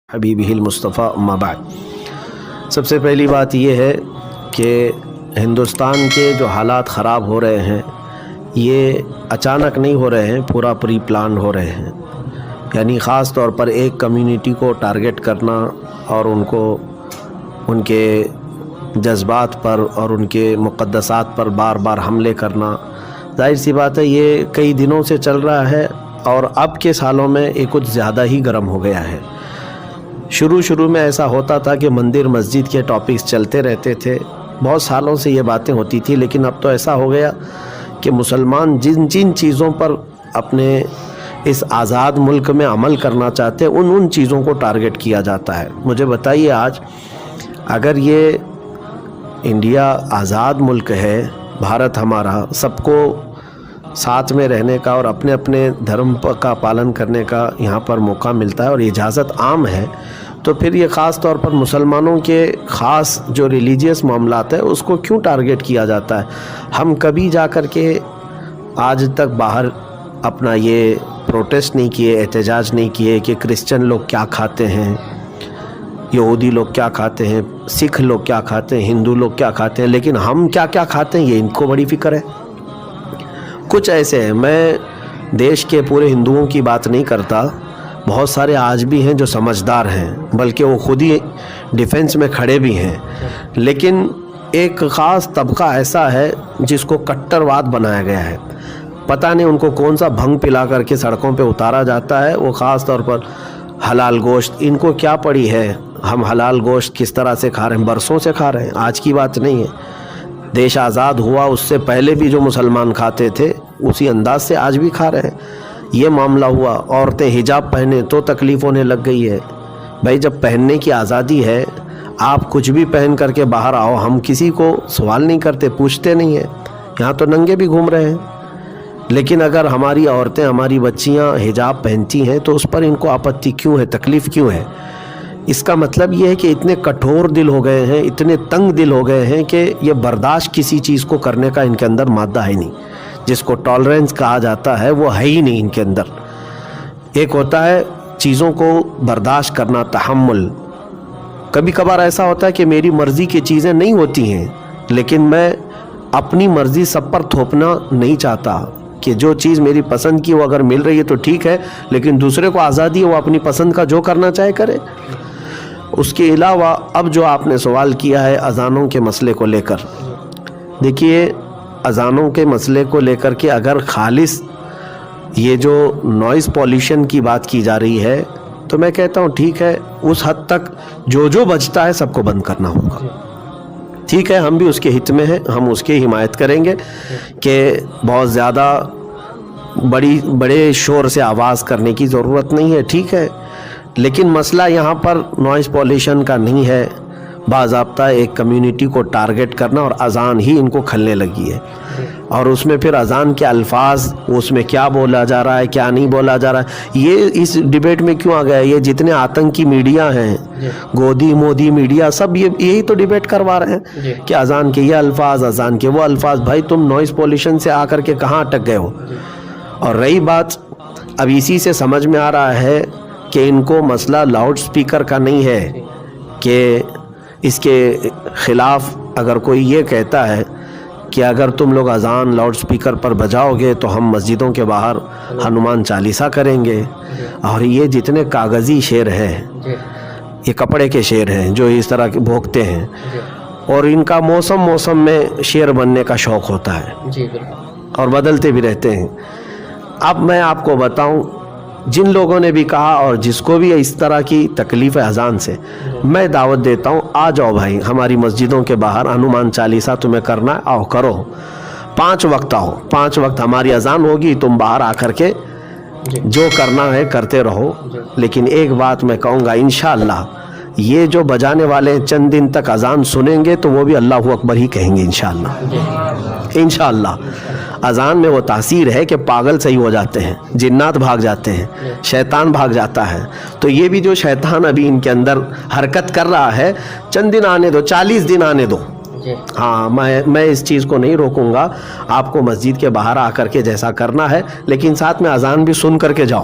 حبیبہ المصطفیٰ اما بعد۔ سب سے پہلی بات یہ ہے کہ ہندوستان کے جو حالات خراب ہو رہے ہیں یہ اچانک نہیں ہو رہے ہیں، پورا پری پلان ہو رہے ہیں۔ یعنی خاص طور پر ایک کمیونٹی کو ٹارگٹ کرنا اور ان کو ان کے جذبات پر اور ان کے مقدسات پر بار بار حملے کرنا، ظاہر سی بات ہے یہ کئی دنوں سے چل رہا ہے اور اب کے سالوں میں یہ کچھ زیادہ ہی گرم ہو گیا ہے۔ شروع میں ایسا ہوتا تھا کہ مندر مسجد کے ٹاپکس چلتے رہتے تھے، بہت سالوں سے یہ باتیں ہوتی تھی، لیکن اب تو ایسا ہو گیا کہ مسلمان جن چیزوں پر اپنے اس آزاد ملک میں عمل کرنا چاہتے ہیں ان چیزوں کو ٹارگٹ کیا جاتا ہے۔ مجھے بتائیے آج اگر یہ انڈیا آزاد ملک ہے، بھارت ہمارا، سب کو ساتھ میں رہنے کا اور اپنے اپنے دھرم کا پالن کرنے کا یہاں پر موقع ملتا ہے اور اجازت عام ہے، تو پھر یہ خاص طور پر مسلمانوں کے خاص جو ریلیجیس معاملات ہیں اس کو کیوں ٹارگٹ کیا جاتا ہے؟ ہم کبھی جا کر کے آج تک باہر اپنا یہ پروٹیسٹ نہیں کیے، احتجاج نہیں کیے کہ کرسچن لوگ کیا کھاتے ہیں، یہودی لوگ کیا کھاتے ہیں، سکھ لوگ کیا کھاتے ہیں، ہندو لوگ کیا کھاتے ہیں، لیکن ہم کیا کیا کھاتے ہیں یہ ان کو بڑی فکر ہے۔ کچھ ایسے ہیں، میں دیش کے پورے ہندوؤں کی بات نہیں کرتا، بہت سارے آج بھی ہیں جو سمجھدار ہیں، بلکہ وہ خود ہی ڈیفنس میں کھڑے بھی ہیں، لیکن ایک خاص طبقہ ایسا ہے جس کو کٹرواد بنایا گیا ہے۔ پتہ نہیں ان کو کون سا بھنگ پلا کر کے سڑکوں پہ اتارا جاتا ہے۔ وہ خاص طور پر حلال گوشت، ان کو کیا پڑی ہے ہم حلال گوشت کس طرح سے کھا رہے ہیں؟ برسوں سے کھا رہے ہیں، آج کی بات نہیں ہے۔ دیش آزاد ہوا اس سے پہلے بھی جو مسلمان کھاتے تھے اسی انداز سے آج بھی کھا رہے ہیں۔ یہ معاملہ ہوا، عورتیں حجاب پہنے تو تکلیف ہونے لگ گئی ہے۔ بھائی جب پہننے کی آزادی ہے، آپ کچھ بھی پہن کر کے باہر آؤ، ہم کسی کو سوال نہیں کرتے، پوچھتے نہیں ہیں، یہاں تو ننگے بھی گھوم رہے ہیں۔ لیکن اگر ہماری عورتیں، ہماری بچیاں حجاب پہنتی ہیں تو اس پر ان کو آپتی کیوں ہے، تکلیف کیوں ہے؟ اس کا مطلب یہ ہے کہ اتنے کٹھور دل ہو گئے ہیں، اتنے تنگ دل ہو گئے ہیں کہ یہ برداشت کسی چیز کو کرنے کا ان کے اندر مادہ ہے نہیں، جس کو ٹالرنس کہا جاتا ہے وہ ہے ہی نہیں ان کے اندر۔ ایک ہوتا ہے چیزوں کو برداشت کرنا، تحمل۔ کبھی کبھار ایسا ہوتا ہے کہ میری مرضی کی چیزیں نہیں ہوتی ہیں، لیکن میں اپنی مرضی سب پر تھوپنا نہیں چاہتا کہ جو چیز میری پسند کی وہ اگر مل رہی ہے تو ٹھیک ہے، لیکن دوسرے کو آزادی ہے وہ اپنی پسند کا جو کرنا چاہے کرے۔ اس کے علاوہ اب جو آپ نے سوال کیا ہے اذانوں کے مسئلے کو لے کر، دیکھیے اذانوں کے مسئلے کو لے کر کے اگر خالص یہ جو نوائز پولیوشن کی بات کی جا رہی ہے تو میں کہتا ہوں ٹھیک ہے، اس حد تک جو بچتا ہے سب کو بند کرنا ہوگا، ٹھیک ہے، ہم بھی اس کے حت میں ہیں، ہم اس کی حمایت کریں گے کہ بہت زیادہ بڑے شور سے آواز کرنے کی ضرورت نہیں ہے، ٹھیک ہے، لیکن مسئلہ یہاں پر نوائز پولیوشن کا نہیں ہے، باضابطہ ایک کمیونٹی کو ٹارگٹ کرنا، اور اذان ہی ان کو کھلنے لگی ہے۔ اور اس میں پھر اذان کے الفاظ، اس میں کیا بولا جا رہا ہے کیا نہیں بولا جا رہا ہے، یہ اس ڈیبیٹ میں کیوں آ گیا ہے؟ یہ جتنے آتنکی میڈیا ہیں، گودی مودی میڈیا، سب یہی تو ڈیبیٹ کروا رہے ہیں کہ اذان کے یہ الفاظ، اذان کے وہ الفاظ۔ بھائی تم نوائز پولیوشن سے آ کر کے کہاں اٹک گئے ہو؟ اور رہی بات، اب اسی سے سمجھ میں آ رہا ہے کہ ان کو مسئلہ لاؤڈ سپیکر کا نہیں ہے، کہ اس کے خلاف اگر کوئی یہ کہتا ہے کہ اگر تم لوگ اذان لاؤڈ سپیکر پر بجاؤ گے تو ہم مسجدوں کے باہر ہنومان چالیسا کریں گے، اور یہ جتنے کاغذی شعر ہیں، یہ کپڑے کے شعر ہیں جو اس طرح کے بھوکتے ہیں، اور ان کا موسم میں شعر بننے کا شوق ہوتا ہے اور بدلتے بھی رہتے ہیں۔ اب میں آپ کو بتاؤں، جن لوگوں نے بھی کہا اور جس کو بھی اس طرح کی تکلیف ہے اذان سے، میں دعوت دیتا ہوں آ جاؤ بھائی، ہماری مسجدوں کے باہر ہنومان چالیسا تمہیں کرنا ہے، آؤ کرو، 5 وقت آؤ، 5 وقت ہماری اذان ہوگی، تم باہر آ کر کے جو کرنا ہے کرتے رہو۔ لیکن ایک بات میں کہوں گا، انشاءاللہ یہ جو بجانے والے چند دن تک اذان سنیں گے تو وہ بھی اللہ اکبر ہی کہیں گے انشاءاللہ۔ اذان میں وہ تاثیر ہے کہ پاگل صحیح ہو جاتے ہیں، جنات بھاگ جاتے ہیں، شیطان بھاگ جاتا ہے۔ تو یہ بھی جو شیطان ابھی ان کے اندر حرکت کر رہا ہے، چند دن آنے دو، 40 دن آنے دو، ہاں میں اس چیز کو نہیں روکوں گا، آپ کو مسجد کے باہر آ کر کے جیسا کرنا ہے، لیکن ساتھ میں اذان بھی سن کر کے جاؤ۔